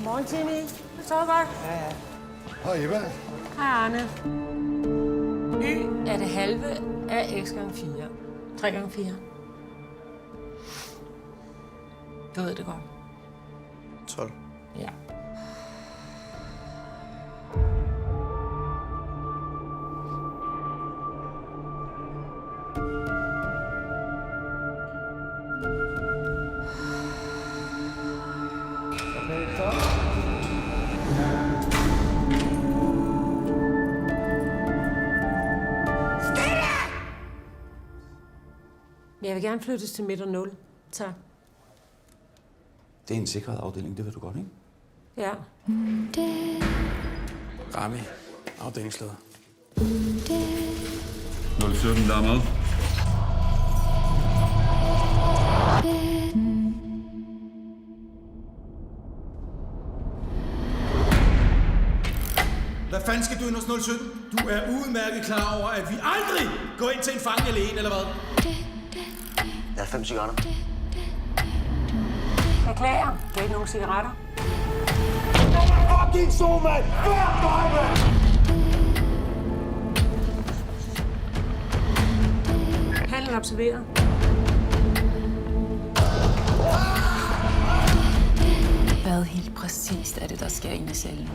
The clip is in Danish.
Morgen, Timmy. Det står godt. Ja. Hej, Eva. Hej, Arne. Y er det halve af x gange 4. 3 gange 4. Du ved det godt. 12. Ja. Okay, så. Jeg vil gerne flyttes til midt og 0. Tak. Det er en sikret afdeling, det ved du godt, ikke? Ja. Rami, afdelingsleder. 017, der er med. Hvad fanden skal du ind hos 017? Du er udmærket klar over, at vi aldrig går ind til en fange alene, eller hvad? Jeg har 5 cigaretter. Beklager. Kan ikke nogen cigaretter? Fucking så, mand! Hver dig, mand! Handlen observeret. Hvad helt præcist er det, der sker inde i cellen?